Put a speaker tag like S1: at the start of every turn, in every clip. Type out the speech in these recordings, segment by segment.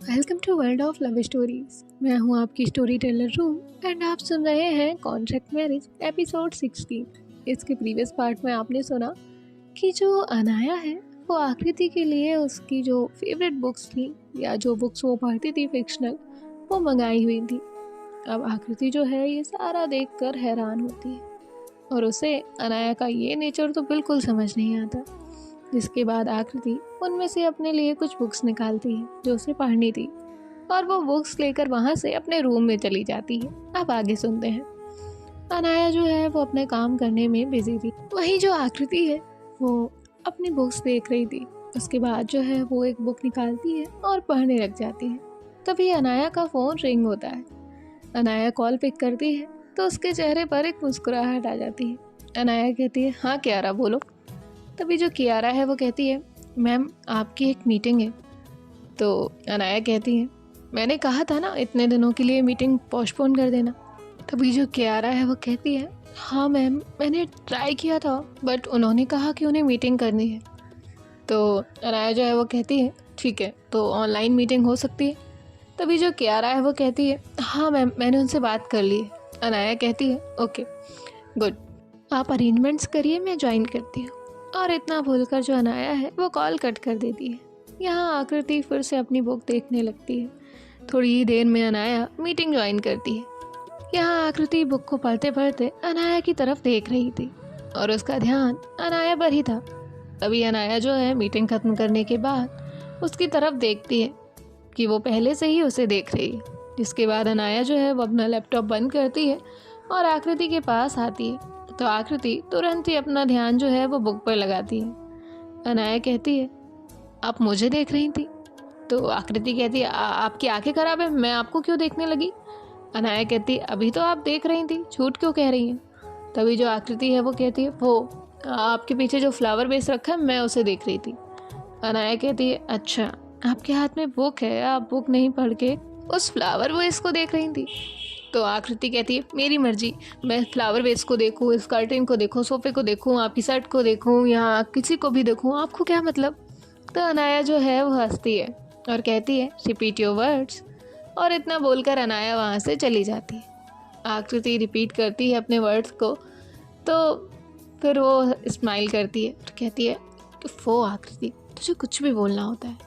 S1: Welcome to world of love stories. मैं हूं आपकी स्टोरी टेलर रूम एंड आप सुन रहे हैं कॉन्ट्रैक्ट मैरिज एपिसोड 16। इसके प्रीवियस पार्ट में आपने सुना कि जो अनाया है वो आकृति के लिए उसकी जो फेवरेट बुक्स थी या जो बुक्स वो पढ़ती थी फिक्शनल, वो मंगाई हुई थी। अब आकृति जो है ये सारा देखकर हैरान होती है और उसे अनाया का ये नेचर तो बिल्कुल समझ नहीं आता। जिसके बाद आकृति उनमें से अपने लिए कुछ बुक्स निकालती है जो उसे पढ़नी थी और वो बुक्स लेकर वहाँ से अपने रूम में चली जाती है। अब आगे सुनते हैं। अनाया जो है वो अपने काम करने में बिजी थी, वहीं जो आकृति है वो अपनी बुक्स देख रही थी। उसके बाद जो है वो एक बुक निकालती है और पढ़ने लग जाती है। तभी अनाया का फ़ोन रिंग होता है। अनाया कॉल पिक करती है तो उसके चेहरे पर एक मुस्कुराहट आ जाती है। अनाया कहती है, हाँ कियारा बोलो। तभी जो कियारा है वो कहती है, मैम आपकी एक मीटिंग है। तो अनाया कहती है, मैंने कहा था ना इतने दिनों के लिए मीटिंग पोस्टपोन कर देना। तभी जो कियारा है वो कहती है, हाँ मैम मैंने ट्राई किया था बट उन्होंने कहा कि उन्हें मीटिंग करनी है। तो अनाया जो है वो कहती है, ठीक है तो ऑनलाइन मीटिंग हो सकती है। तभी जो कियारा है वो कहती है, हाँ मैम मैंने उनसे बात कर ली है। अनाया कहती है, ओके गुड, आप अरेंजमेंट्स करिए, मैं ज्वाइन करती हूँ। और इतना बोलकर जो अनाया है वो कॉल कट कर देती है। यहाँ आकृति फिर से अपनी बुक देखने लगती है। थोड़ी ही देर में अनाया मीटिंग ज्वाइन करती है। यहाँ आकृति बुक को पढ़ते पढ़ते अनाया की तरफ देख रही थी और उसका ध्यान अनाया पर ही था। तभी अनाया जो है मीटिंग खत्म करने के बाद उसकी तरफ देखती है कि वो पहले से ही उसे देख रही है। जिसके बाद अनाया जो है वो अपना लैपटॉप बंद करती है और आकृति के पास आती है। तो आकृति तुरंत ही अपना ध्यान जो है वो बुक पर लगाती है। अनाया कहती है, आप मुझे देख रही थी? तो आकृति कहती है, आपकी आंखें खराब है, मैं आपको क्यों देखने लगी? अनाया कहती है, अभी तो आप देख रही थी, झूठ क्यों कह रही हैं? तभी जो आकृति है वो कहती है, वो आपके पीछे जो फ्लावर बेस रखा है मैं उसे देख रही थी। अनाया कहती है, अच्छा आपके हाथ में बुक है, आप बुक नहीं पढ़ के उस फ्लावर बेस को देख रही थी? तो आकृति कहती है, मेरी मर्जी, मैं फ्लावर वेस को देखूँ, इस कर्टेन को देखूँ, सोफे को देखूँ, आपकी शर्ट को देखूँ या किसी को भी देखूँ, आपको क्या मतलब? तो अनाया जो है वो हंसती है और कहती है, रिपीट योर वर्ड्स। और इतना बोलकर अनाया वहाँ से चली जाती है। आकृति रिपीट करती है अपने वर्ड्स को। तो फिर वो स्माइल करती है और कहती है, वो आकृति तुझे कुछ भी बोलना होता है।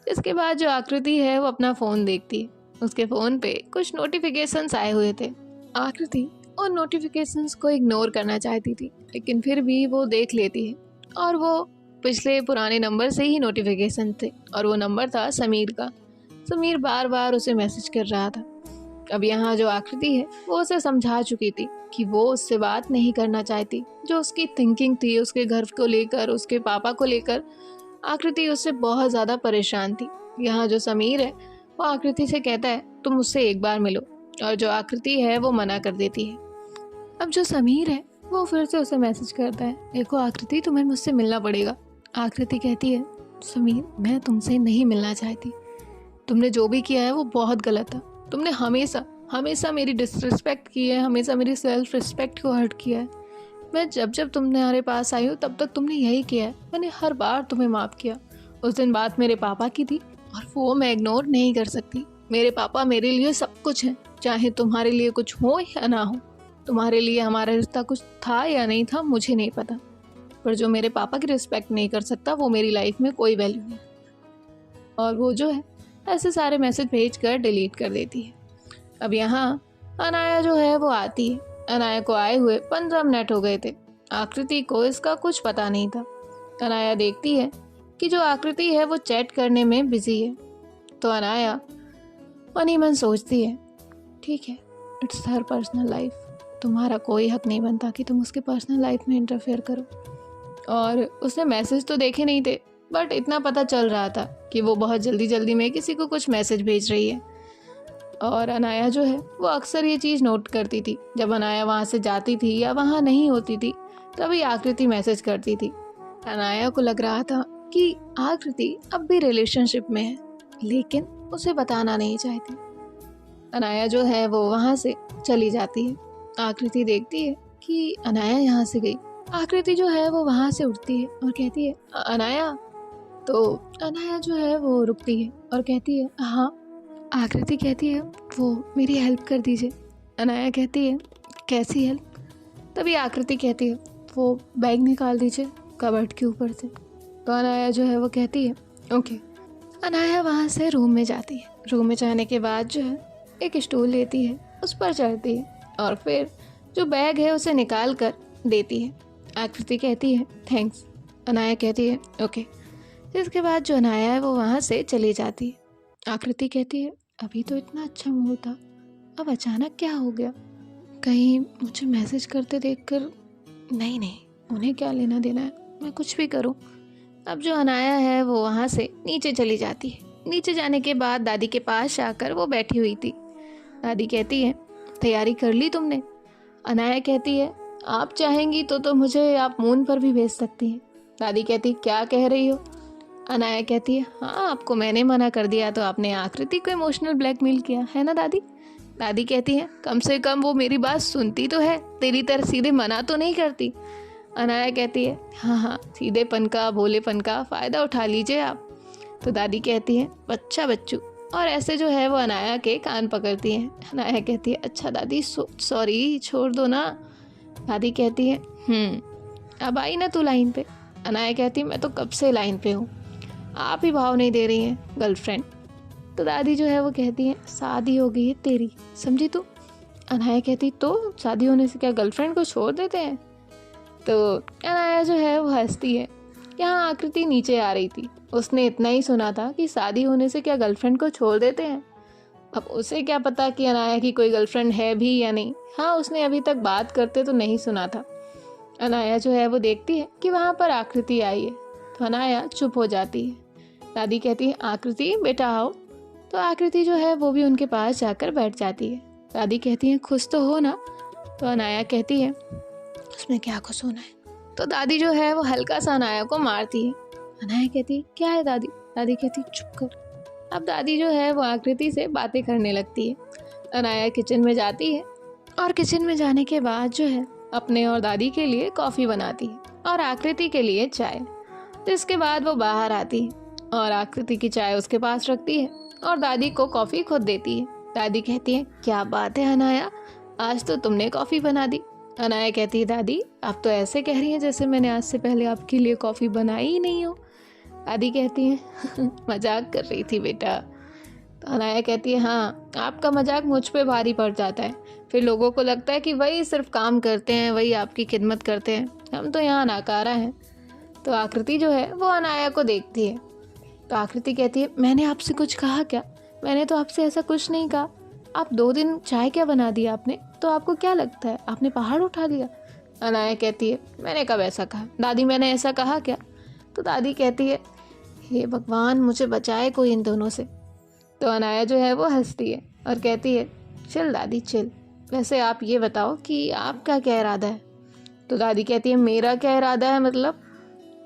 S1: इसके बाद जो आकृति है वो अपना फ़ोन देखती है। उसके फ़ोन पे कुछ नोटिफिकेशंस आए हुए थे। आकृति उन नोटिफिकेशंस को इग्नोर करना चाहती थी लेकिन फिर भी वो देख लेती है और वो पिछले पुराने नंबर से ही नोटिफिकेशन थे और वो नंबर था समीर का। समीर बार बार उसे मैसेज कर रहा था। अब यहाँ जो आकृति है वो उसे समझा चुकी थी कि वो उससे बात नहीं करना चाहती। जो उसकी थिंकिंग थी उसके घर को लेकर, उसके पापा को लेकर, आकृति उससे बहुत ज़्यादा परेशान थी। यहाँ जो समीर है वो आकृति से कहता है, तुम मुझसे एक बार मिलो, और जो आकृति है वो मना कर देती है। अब जो समीर है वो फिर से उसे मैसेज करता है, देखो आकृति तुम्हें मुझसे मिलना पड़ेगा। आकृति कहती है, समीर मैं तुमसे नहीं मिलना चाहती, तुमने जो भी किया है वो बहुत गलत था। तुमने हमेशा हमेशा मेरी डिसरिस्पेक्ट की है, हमेशा मेरी सेल्फ रिस्पेक्ट को हर्ट किया है। मैं जब जब तुम्हारे पास आई हूँ तब तक तुमने यही किया है। मैंने हर बार तुम्हें माफ़ किया। उस दिन बात मेरे पापा की थी और वो मैं इग्नोर नहीं कर सकती। मेरे पापा मेरे लिए सब कुछ है, चाहे तुम्हारे लिए कुछ हो या ना हो। तुम्हारे लिए हमारा रिश्ता कुछ था या नहीं था मुझे नहीं पता, पर जो मेरे पापा की रिस्पेक्ट नहीं कर सकता वो मेरी लाइफ में कोई वैल्यू नहीं। और वो जो है ऐसे सारे मैसेज भेज कर डिलीट कर देती है। अब यहाँ अनाया जो है वो आती है। अनाया को आए हुए 15 मिनट हो गए थे। आकृति को इसका कुछ पता नहीं था। अनाया देखती है कि जो आकृति है वो चैट करने में बिजी है। तो अनाया मन ही मन सोचती है, ठीक है इट्स हर पर्सनल लाइफ, तुम्हारा कोई हक नहीं बनता कि तुम उसके पर्सनल लाइफ में इंटरफेयर करो। और उसने मैसेज तो देखे नहीं थे बट इतना पता चल रहा था कि वो बहुत जल्दी जल्दी में किसी को कुछ मैसेज भेज रही है। और अनाया जो है वो अक्सर ये चीज़ नोट करती थी। जब अनाया वहाँ से जाती थी या वहाँ नहीं होती थी तभी आकृति मैसेज करती थी। अनाया को लग रहा था कि आकृति अब भी रिलेशनशिप में है लेकिन उसे बताना नहीं चाहती। अनाया जो है वो वहाँ से चली जाती है। आकृति देखती है कि अनाया यहाँ से गई। आकृति जो है वो वहाँ से उठती है और कहती है, अनाया तो अनाया जो है वो रुकती है और कहती है हाँ। आकृति कहती है वो मेरी हेल्प कर दीजिए। अनाया कहती है कैसी हेल्प? तभी आकृति कहती है वो बैग निकाल दीजिए कबर्ड के ऊपर से। तो अनाया जो है वो कहती है ओके। अनाया वहाँ से रूम में जाती है। रूम में जाने के बाद जो है एक स्टूल लेती है, उस पर चढ़ती है और फिर जो बैग है उसे निकाल कर देती है। आकृति कहती है थैंक्स। अनाया कहती है ओके। जिसके बाद जो अनाया है वो वहाँ से चली जाती है। आकृति कहती है अभी तो इतना अच्छा मूड था, अब अचानक क्या हो गया? कहीं मुझे मैसेज करते देखकर नहीं, उन्हें क्या लेना देना है, मैं कुछ भी करूं। अब जो अनाया है वो वहाँ से नीचे चली जाती है। नीचे जाने के बाद दादी के पास आकर वो बैठी हुई थी। दादी कहती है तैयारी कर ली तुमने? अनाया कहती है आप चाहेंगी तो मुझे आप मून पर भी भेज सकती हैं। दादी कहती क्या कह रही हो? अनाया कहती है हाँ, आपको मैंने मना कर दिया तो आपने आकृति को इमोशनल ब्लैकमेल किया है ना दादी? दादी कहती है कम से कम वो मेरी बात सुनती तो है, तेरी तरह सीधे मना तो नहीं करती। अनाया कहती है हाँ, सीधेपन का भोलेपन का फ़ायदा उठा लीजिए आप। तो दादी कहती है बच्चा बच्चू, और ऐसे जो है वो अनाया के कान पकड़ती हैं। अनाया कहती है अच्छा दादी सॉरी, छोड़ दो ना। दादी कहती है अब आई ना तू लाइन पे। अनाया कहती है मैं तो कब से लाइन पे हूँ, आप ही भाव नहीं दे रही हैं गर्लफ्रेंड। तो दादी जो है वो कहती है शादी हो गई है तेरी, समझी तू? अनाया कहती तो शादी होने से क्या गर्लफ्रेंड को छोड़ देते हैं? तो अनाया जो है वो हंसती है। यहाँ आकृति नीचे आ रही थी, उसने इतना ही सुना था कि शादी होने से क्या गर्लफ्रेंड को छोड़ देते हैं। अब उसे क्या पता कि अनाया की कोई गर्लफ्रेंड है भी या नहीं। हाँ, उसने अभी तक बात करते तो नहीं सुना था। अनाया जो है वो देखती है कि वहाँ पर आकृति आई है, तो अनाया चुप हो जाती है। दादी कहती है आकृति बेटा आओ। तो आकृति जो है वो भी उनके पास जाकर बैठ जाती है। दादी कहती है खुश तो हो ना? तो अनाया कहती है उसमें क्या खुश होना है? तो दादी जो है वो हल्का सा अनाया को मारती है। अनाया कहती है क्या है दादी? दादी कहती है चुप कर। अब दादी जो है वो आकृति से बातें करने लगती है। अनाया किचन में जाती है और किचन में जाने के बाद जो है अपने और दादी के लिए कॉफ़ी बनाती है और आकृति के लिए चाय। जिसके बाद वो बाहर आती है और आकृति की चाय उसके पास रखती है और दादी को कॉफ़ी खुद देती है। दादी कहती है क्या बात है अनाया, आज तो तुमने कॉफ़ी बना दी। अनाया कहती है दादी आप तो ऐसे कह रही हैं जैसे मैंने आज से पहले आपके लिए कॉफ़ी बनाई ही नहीं हो। दादी कहती है मजाक कर रही थी बेटा। तो अनाया कहती है हाँ, आपका मजाक मुझ पे भारी पड़ जाता है, फिर लोगों को लगता है कि वही सिर्फ काम करते हैं, वही आपकी खिदमत करते हैं, हम तो यहाँ नाकारा हैं। तो आकृति जो है वो अनाया को देखती है। तो आकृति कहती है मैंने आपसे कुछ कहा क्या? मैंने तो आपसे ऐसा कुछ नहीं कहा। आप 2 दिन चाय क्या बना दिया आपने? तो आपको क्या लगता है आपने पहाड़ उठा लिया? अनाया कहती है मैंने कब ऐसा कहा दादी, मैंने ऐसा कहा क्या? तो दादी कहती है हे भगवान मुझे बचाए कोई इन दोनों से। तो अनाया जो है वो हंसती है और कहती है चल दादी चल, वैसे आप ये बताओ कि आपका क्या इरादा है? तो दादी कहती है मेरा क्या इरादा है मतलब?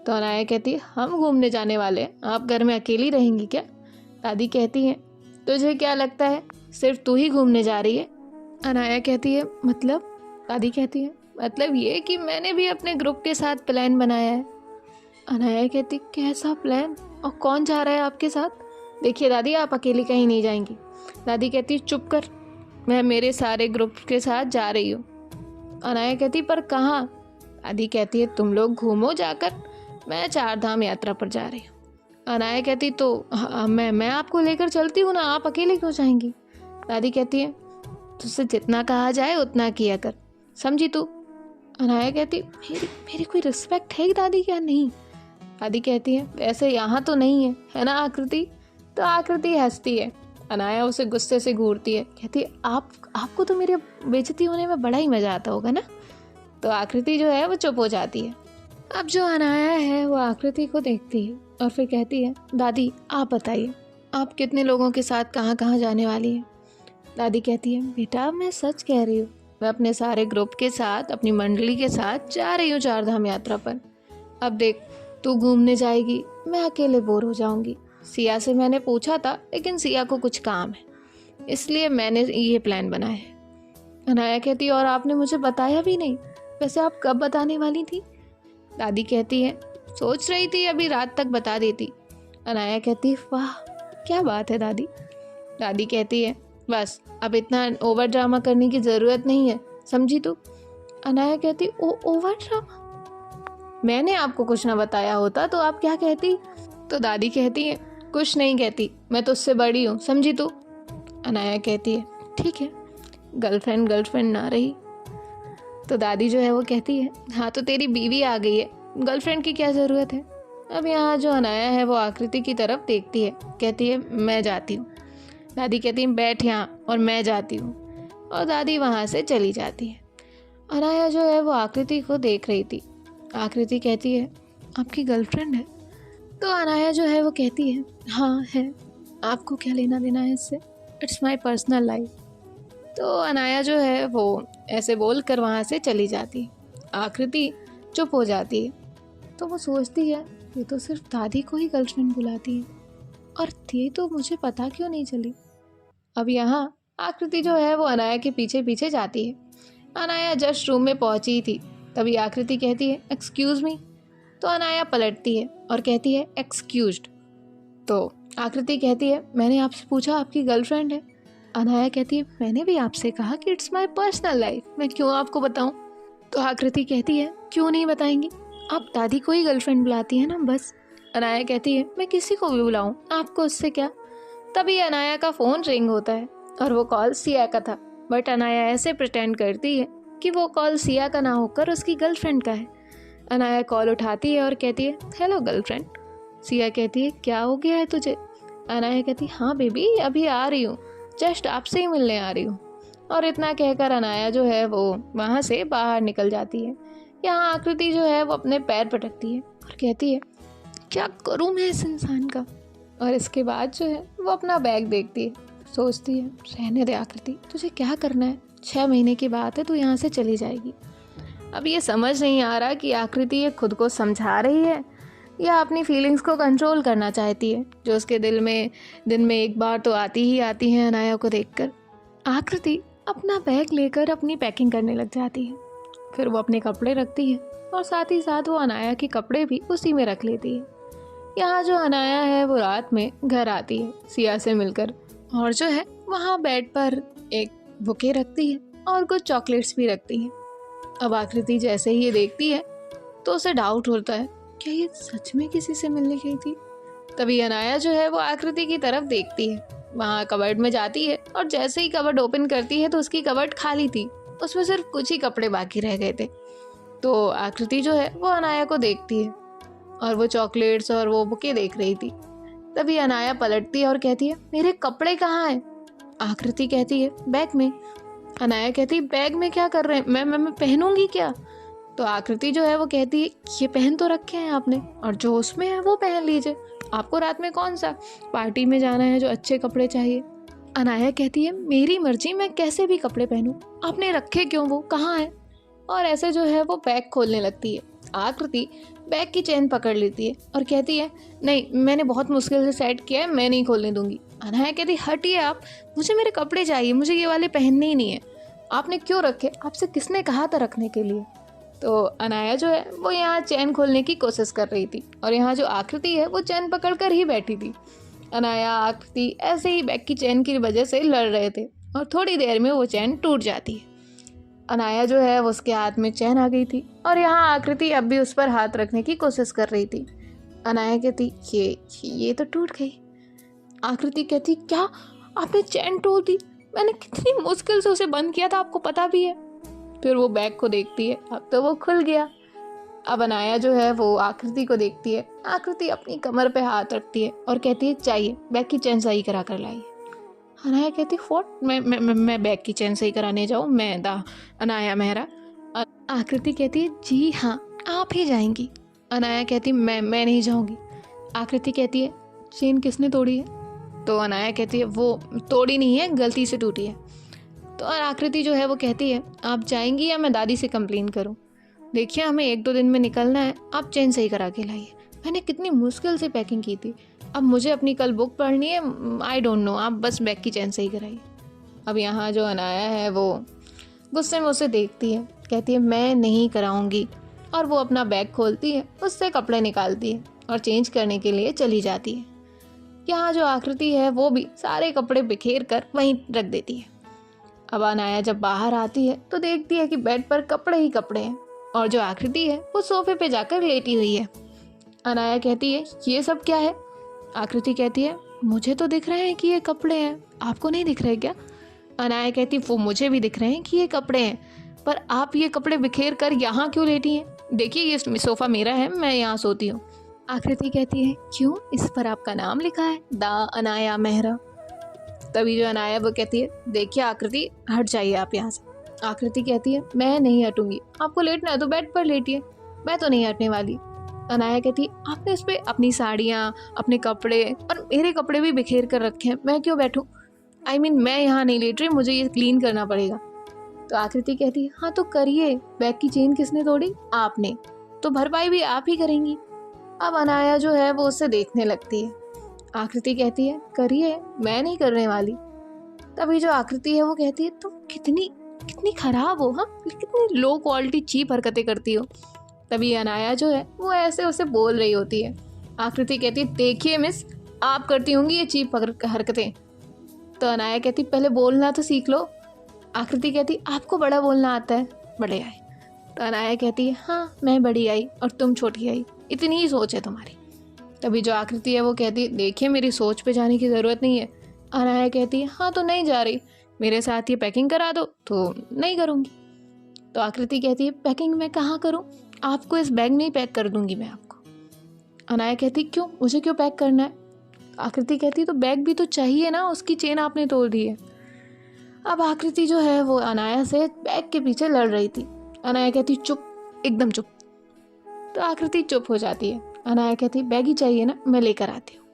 S1: तो अनाया कहती है हम घूमने जाने वाले हैं, आप घर में अकेली रहेंगी क्या? दादी कहती है तुझे क्या लगता है सिर्फ तू ही घूमने जा रही है? अनाया कहती है मतलब? दादी कहती है मतलब ये कि मैंने भी अपने ग्रुप के साथ प्लान बनाया है। अनाया कहती कैसा प्लान और कौन जा रहा है आपके साथ? देखिए दादी आप अकेली कहीं नहीं जाएंगी। दादी कहती चुप कर, मैं मेरे सारे ग्रुप के साथ जा रही हूँ। अनाया कहती पर कहाँ? दादी कहती है तुम लोग घूमो जाकर, मैं 4 धाम यात्रा पर जा रही हूँ। अनाया कहती तो मैं आपको लेकर चलती हूँ ना, आप अकेले क्यों जाएंगी? दादी कहती है तुझसे जितना कहा जाए उतना किया कर, समझी तू? अनाया कहती मेरी कोई रिस्पेक्ट है दादी क्या नहीं? दादी कहती है वैसे यहाँ तो नहीं है ना आकृति? तो आकृति हंसती है। अनाया उसे गुस्से से घूरती है, कहती है आपको तो मेरे बेइज्जती होने में बड़ा ही मज़ा आता होगा ना? तो आकृति जो है वो चुप हो जाती है। अब जो अनाया है वो आकृति को देखती है और फिर कहती है दादी आप बताइए आप कितने लोगों के साथ कहाँ कहाँ जाने वाली हैं? दादी कहती है बेटा मैं सच कह रही हूँ, मैं अपने सारे ग्रुप के साथ अपनी मंडली के साथ जा रही हूँ 4 धाम यात्रा पर। अब देख तू घूमने जाएगी, मैं अकेले बोर हो जाऊंगी। सिया से मैंने पूछा था लेकिन सिया को कुछ काम है, इसलिए मैंने ये प्लान बनाया है। अनाया कहती और आपने मुझे बताया भी नहीं, वैसे आप कब बताने वाली थी? दादी कहती है सोच रही थी अभी रात तक बता देती, अनाया कहती है वाह क्या बात है दादी। दादी कहती है बस अब इतना ओवर ड्रामा करने की ज़रूरत नहीं है, समझी तू। अनाया कहती ओवर ड्रामा? मैंने आपको कुछ ना बताया होता तो आप क्या कहती? तो दादी कहती है कुछ नहीं कहती, मैं तो उससे बड़ी हूँ, समझी तू। अनाया कहती है ठीक है, गर्लफ्रेंड ना रही। तो दादी जो है वो कहती है हाँ तो तेरी बीवी आ गई है, गर्लफ्रेंड की क्या ज़रूरत है। अब यहाँ जो अनाया है वो आकृति की तरफ देखती है, कहती है मैं जाती हूँ। दादी कहती है बैठ यहाँ और मैं जाती हूँ, और दादी वहाँ से चली जाती है। अनाया जो है वो आकृति को देख रही थी। आकृति कहती है आपकी गर्लफ्रेंड है? तो अनाया जो है वो कहती है हाँ है, आपको क्या लेना देना है इससे, इट्स माई पर्सनल लाइफ। तो अनाया जो है वो ऐसे बोल कर वहाँ से चली जाती है। आकृति चुप हो जाती है। तो वो सोचती है ये तो सिर्फ दादी को ही गर्लफ्रेंड बुलाती है, और ये तो मुझे पता क्यों नहीं चली। अब यहाँ आकृति जो है वो अनाया के पीछे पीछे जाती है। अनाया जस्ट रूम में पहुंची थी, तभी आकृति कहती है एक्सक्यूज़ मी। तो अनाया पलटती है और कहती है एक्सक्यूज्ड। तो आकृति कहती है मैंने आपसे पूछा आपकी गर्लफ्रेंड है। अनाया कहती है मैंने भी आपसे कहा कि इट्स माई पर्सनल लाइफ, मैं क्यों आपको बताऊं। तो आकृति कहती है क्यों नहीं बताएंगी, आप दादी को ही गर्लफ्रेंड बुलाती है ना बस। अनाया कहती है मैं किसी को भी बुलाऊं, आपको उससे क्या। तभी अनाया का फ़ोन रिंग होता है और वो कॉल सिया का था, बट अनाया ऐसे प्रिटेंड करती है कि वो कॉल सिया का ना होकर उसकी गर्लफ्रेंड का है। अनाया कॉल उठाती है और कहती है हेलो गर्लफ्रेंड। सिया कहती है क्या हो गया है तुझे। अनाया कहती है हाँ बेबी अभी आ रही हूँ, जस्ट आपसे ही मिलने आ रही हूँ। और इतना कहकर अनाया जो है वो वहाँ से बाहर निकल जाती है। यहाँ आकृति जो है वो अपने पैर पटकती है और कहती है क्या करूँ मैं इस इंसान का। और इसके बाद जो है वो अपना बैग देखती है, सोचती है रहने दे आकृति, तुझे क्या करना है, 6 महीने की बात है, तू यहाँ से चली जाएगी। अब ये समझ नहीं आ रहा कि आकृति ये खुद को समझा रही है या अपनी फीलिंग्स को कंट्रोल करना चाहती है, जो उसके दिन में एक बार तो आती ही आती है अनाया को देखकर। आकृति अपना बैग लेकर अपनी पैकिंग करने लग जाती है। फिर वो अपने कपड़े रखती है और साथ ही साथ वो अनाया के कपड़े भी उसी में रख लेती है। यहाँ जो अनाया है वो रात में घर आती है सिया से मिलकर, और जो है वहाँ बेड पर एक बुके रखती है और कुछ चॉकलेट्स भी रखती है। अब आकृति जैसे ही ये देखती है तो उसे डाउट होता है क्या ये सच में किसी से मिलने गई थी। तभी अनाया जो है वो आकृति की तरफ देखती है, वहाँ कबर्ड में जाती है और जैसे ही कबर्ड ओपन करती है तो उसकी कबर्ड खाली थी, उसमें सिर्फ कुछ ही कपड़े बाकी रह गए थे। तो आकृति जो है वो अनाया को देखती है और वो चॉकलेट्स और वो बुके देख रही थी। तभी अनाया पलटती है और कहती है मेरे कपड़े कहाँ हैं। आकृति कहती है बैग में। अनाया कहती है बैग में क्या कर रहे हैं, मैं पहनूंगी क्या। तो आकृति जो है वो कहती है ये पहन तो रखे हैं आपने, और जो उसमें है वो पहन लीजिए, आपको रात में कौन सा पार्टी में जाना है जो अच्छे कपड़े चाहिए। अनाया कहती है मेरी मर्जी, मैं कैसे भी कपड़े पहनूं, आपने रखे क्यों, वो कहाँ है। और ऐसे जो है वो बैग खोलने लगती है। आकृति बैग की चेन पकड़ लेती है और कहती है नहीं मैंने बहुत मुश्किल से सेट किया है, मैं नहीं खोलने दूंगी। अनाया कहती हटिए आप, मुझे मेरे कपड़े चाहिए, मुझे ये वाले पहनने ही नहीं है। आपने क्यों रखे, आपसे किसने कहा था रखने के लिए। तो अनाया जो है वो यहाँ चैन खोलने की कोशिश कर रही थी और यहाँ जो आकृति है वो चैन पकड़ कर ही बैठी थी। अनाया आकृति ऐसे ही बैग की चैन की वजह से लड़ रहे थे और थोड़ी देर में वो चैन टूट जाती है। अनाया जो है वो उसके हाथ में चैन आ गई थी और यहाँ आकृति अब भी उस पर हाथ रखने की कोशिश कर रही थी। अनाया कहती ये तो टूट गई। आकृति कहती क्या आपने चैन तोड़ दी, मैंने कितनी मुश्किल से उसे बंद किया था, आपको पता भी है। फिर वो बैग को देखती है, अब तो वो खुल गया। अब अनाया जो है वो आकृति को देखती है। आकृति अपनी कमर पे हाथ रखती है और कहती है चाहिए, बैग की चैन सही करा कर लाई। अनाया कहती व्हाट, मैं बैग की चैन सही कराने जाऊँ, मैं अनाया मेहरा। आकृति कहती है जी हाँ आप ही जाएंगी। अनाया कहती मैं नहीं जाऊँगी। आकृति कहती है चेन किसने तोड़ी है। तो अनाया कहती है वो तोड़ी नहीं है, गलती से टूटी है। तो और आकृति जो है वो कहती है आप जाएंगी या मैं दादी से कंप्लेन करूं। देखिए हमें 1-2 दिन में निकलना है, आप चेन सही करा के लाइए, मैंने कितनी मुश्किल से पैकिंग की थी, अब मुझे अपनी कल बुक पढ़नी है, आई डोंट नो, आप बस बैग की चेन सही कराइए। अब यहाँ जो अनाया है वो गुस्से में उसे देखती है, कहती है मैं नहीं कराऊंगी, और वो अपना बैग खोलती है, उससे कपड़े निकालती है और चेंज करने के लिए चली जाती है। यहाँ जो आकृति है वो भी सारे कपड़े बिखेर कर वहीं रख देती है। अब अनाया जब बाहर आती है तो देखती है कि बेड पर कपड़े ही कपड़े हैं और जो आकृति है वो सोफे पे जाकर लेटी हुई है। अनाया कहती है ये सब क्या है? आकृति कहती है मुझे तो दिख रहे हैं कि ये कपड़े हैं, आपको नहीं दिख रहे क्या? अनाया कहती वो मुझे भी दिख रहे हैं कि ये कपड़े हैं, पर आप ये कपड़े बिखेर कर यहाँ क्यों लेटी हैं? देखिए ये सोफ़ा मेरा है, मैं यहाँ सोती हूँ। आकृति कहती है क्यों, इस पर आपका नाम लिखा है, दा अनाया मेहरा। तभी जो अनाया वो कहती है देखिए आकृति हट जाइए आप यहाँ से। आकृति कहती है मैं नहीं हटूंगी, आपको लेटना है तो बेड पर लेटिए, मैं तो नहीं हटने वाली। अनाया कहती है आपने इस पर अपनी साड़ियाँ, अपने कपड़े और मेरे कपड़े भी बिखेर कर रखे हैं, मैं क्यों बैठूँ? मैं यहाँ नहीं लेट रही, मुझे ये क्लीन करना पड़ेगा। तो आकृति कहती है हाँ तो करिए, बैग की चेन किसने तोड़ी? आपने, तो भरपाई भी आप ही करेंगी। अब अनाया जो है वो उससे देखने लगती है। आकृति कहती है करिए, मैं नहीं करने वाली। तभी जो आकृति है वो कहती है तुम कितनी कितनी खराब हो, हाँ कितनी लो क्वालिटी चीप हरकतें करती हो। तभी अनाया जो है वो ऐसे उसे बोल रही होती है। आकृति कहती है देखिए मिस, आप करती होंगी ये चीप हरकतें। तो अनाया कहती पहले बोलना तो सीख लो। आकृति कहती आपको बड़ा बोलना आता है, बड़े आए। तो अनाया कहती है हाँ मैं बड़ी आई और तुम छोटी आई, इतनी ही सोच है तुम्हारी। तभी जो आकृति है वो कहती है देखिए मेरी सोच पे जाने की ज़रूरत नहीं है। अनाया कहती है हाँ तो नहीं जा रही, मेरे साथ ये पैकिंग करा दो। तो नहीं करूँगी। तो आकृति कहती है पैकिंग मैं कहाँ करूँ, आपको इस बैग में ही पैक कर दूँगी मैं आपको। अनाया कहती क्यों, मुझे क्यों पैक करना है? आकृति कहती तो बैग भी तो चाहिए ना, उसकी चेन आपने तोड़ दी है। अब आकृति जो है वो अनाया से बैग के पीछे लड़ रही थी। अनाया कहती चुप, एकदम चुप। तो आकृति चुप हो जाती है। अनाया कहती बैग ही चाहिए ना, मैं लेकर आती हूँ।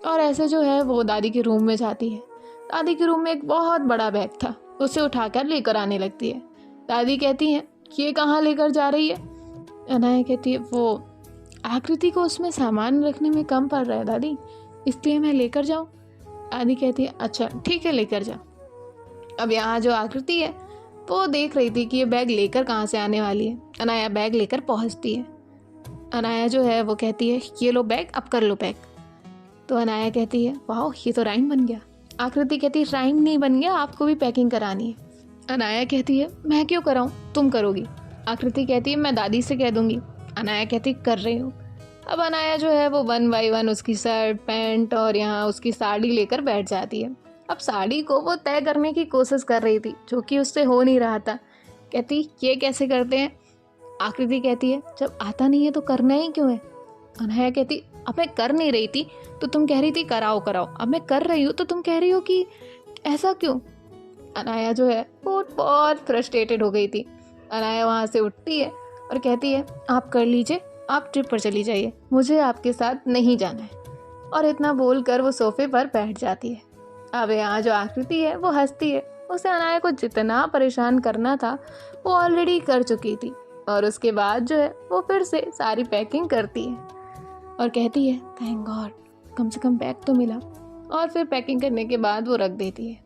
S1: और ऐसे जो है वो दादी के रूम में जाती है। दादी के रूम में एक बहुत बड़ा बैग था, उसे उठाकर लेकर आने लगती है। दादी कहती हैं ये कहाँ लेकर जा रही है? अनाया कहती है वो आकृति को उसमें सामान रखने में कम पड़ रहा है दादी, इसलिए मैं लेकर जाऊँ। दादी कहती है अच्छा ठीक है लेकर जाओ। अब यहाँ जो आकृति है वो देख रही थी कि ये बैग लेकर कहाँ से आने वाली है। अनाया बैग लेकर पहुँचती है। अनाया जो है वो कहती है ये लो बैग, अब कर लो पैक। तो अनाया कहती है वाह ये तो राइम बन गया। आकृति कहती है राइम नहीं बन गया, आपको भी पैकिंग करानी है। अनाया कहती है मैं क्यों कराऊँ, तुम करोगी। आकृति कहती है मैं दादी से कह दूंगी। अनाया कहती कर रही हूँ। अब अनाया जो है वो 1 बाय 1 उसकी शर्ट, पैंट और यहाँ उसकी साड़ी लेकर बैठ जाती है। अब साड़ी को वो तय करने की कोशिश कर रही थी, जो कि उससे हो नहीं रहा था। कहती ये कैसे करते हैं? आकृति कहती है जब आता नहीं है तो करना ही क्यों है? अनाया कहती अब मैं कर नहीं रही थी तो तुम कह रही थी कराओ कराओ, अब मैं कर रही हूँ तो तुम कह रही हो कि ऐसा क्यों? अनाया जो है वो बहुत फ्रस्ट्रेटेड हो गई थी। अनाया वहाँ से उठती है और कहती है आप कर लीजिए, आप ट्रिप पर चली जाइए, मुझे आपके साथ नहीं जाना है। और इतना बोलकर वो सोफे पर बैठ जाती है। अब यहाँ जो आकृति है वो हंसती है। उसे अनाया को जितना परेशान करना था वो ऑलरेडी कर चुकी थी। और उसके बाद जो है वो फिर से सारी पैकिंग करती है और कहती है थैंक गॉड, कम से कम बैग तो मिला। और फिर पैकिंग करने के बाद वो रख देती है।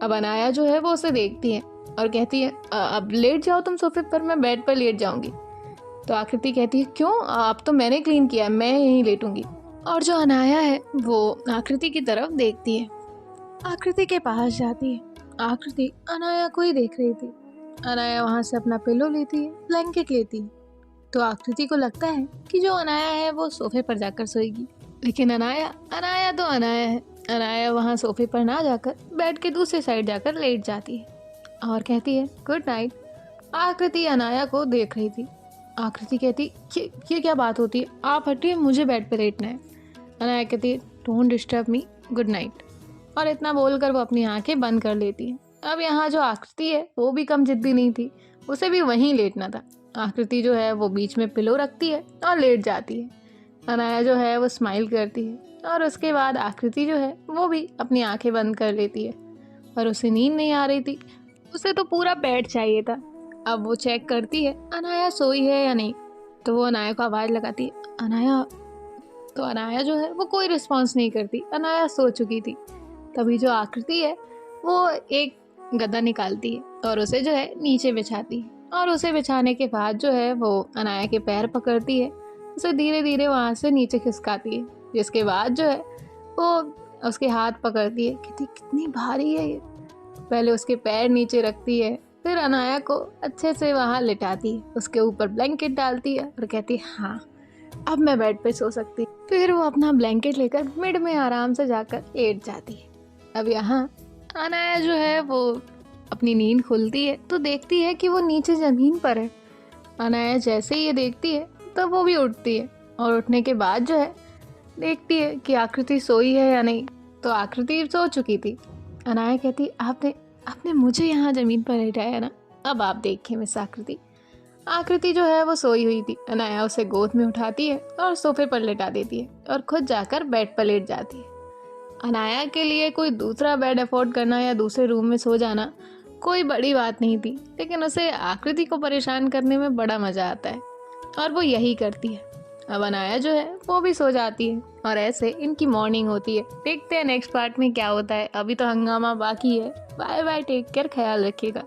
S1: अब अनाया जो है वो उसे देखती है और कहती है अब लेट जाओ तुम सोफे पर, मैं बेड पर लेट जाऊंगी। तो आकृति कहती है क्यों, अब तो मैंने क्लीन किया है, मैं यहीं लेटूंगी। और जो अनाया है वो आकृति की तरफ देखती है, आकृति के पास जाती है। आकृति अनाया को ही देख रही थी। अनाया वहाँ से अपना पिलो लेती है, ब्लैंकेट लेती है। तो आकृति को लगता है कि जो अनाया है वो सोफे पर जाकर सोएगी, लेकिन अनाया तो अनाया है। अनाया वहाँ सोफे पर ना जाकर बेड के दूसरे साइड जाकर लेट जाती है और कहती है गुड नाइट। आकृति अनाया को देख रही थी। आकृति कहती ये क्या बात होती है, आप हटिए, मुझे बेड पर लेटना है। अनाया कहती है don't disturb me, good night. और इतना बोलकर वो अपनी आंखें बंद कर लेती है। अब यहाँ जो आकृति है वो भी कम जिद्दी नहीं थी, उसे भी वहीं लेटना था। आकृति जो है वो बीच में पिलो रखती है और लेट जाती है। अनाया जो है वो स्माइल करती है और उसके बाद आकृति जो है वो भी अपनी आंखें बंद कर लेती है। पर उसे नींद नहीं आ रही थी, उसे तो पूरा बेड चाहिए था। अब वो चेक करती है अनाया सोई है या नहीं। तो वो अनाया को आवाज़ लगाती है अनाया। तो अनाया जो है वो कोई रिस्पॉन्स नहीं करती, अनाया सो चुकी थी। तभी जो आकृति है वो एक गद्दा निकालती है और उसे जो है नीचे बिछाती है। और उसे बिछाने के बाद जो है वो अनाया के पैर पकड़ती है, उसे धीरे धीरे वहाँ से नीचे खिसकाती है। जिसके बाद जो है वो उसके हाथ पकड़ती है, कहती कितनी भारी है ये। पहले उसके पैर नीचे रखती है, फिर अनाया को अच्छे से वहाँ लिटाती है, उसके ऊपर ब्लैंकेट डालती है और कहती है हाँ अब मैं बेड पे सो सकती। फिर वो अपना ब्लैंकेट लेकर मिड में आराम से जाकर लेट जाती है। अब यहाँ अनाया जो है वो अपनी नींद खुलती है तो देखती है कि वो नीचे ज़मीन पर है। अनाया जैसे ही ये देखती है तो वो भी उठती है और उठने के बाद जो है देखती है कि आकृति सोई है या नहीं। तो आकृति सो चुकी थी। अनाया कहती आपने आपने मुझे यहाँ ज़मीन पर लेटाया ना, अब आप देखिए मिस आकृति। आकृति जो है वो सोई हुई थी। अनाया उसे गोद में उठाती है और सोफे पर लेटा देती है और खुद जाकर बेड पर लेट जाती है। अनाया के लिए कोई दूसरा बेड अफोर्ड करना या दूसरे रूम में सो जाना कोई बड़ी बात नहीं थी, लेकिन उसे आकृति को परेशान करने में बड़ा मज़ा आता है और वो यही करती है। अब अनाया जो है वो भी सो जाती है और ऐसे इनकी मॉर्निंग होती है। देखते हैं नेक्स्ट पार्ट में क्या होता है। अभी तो हंगामा बाकी है। बाय बाय, टेक केयर, ख्याल रखिएगा।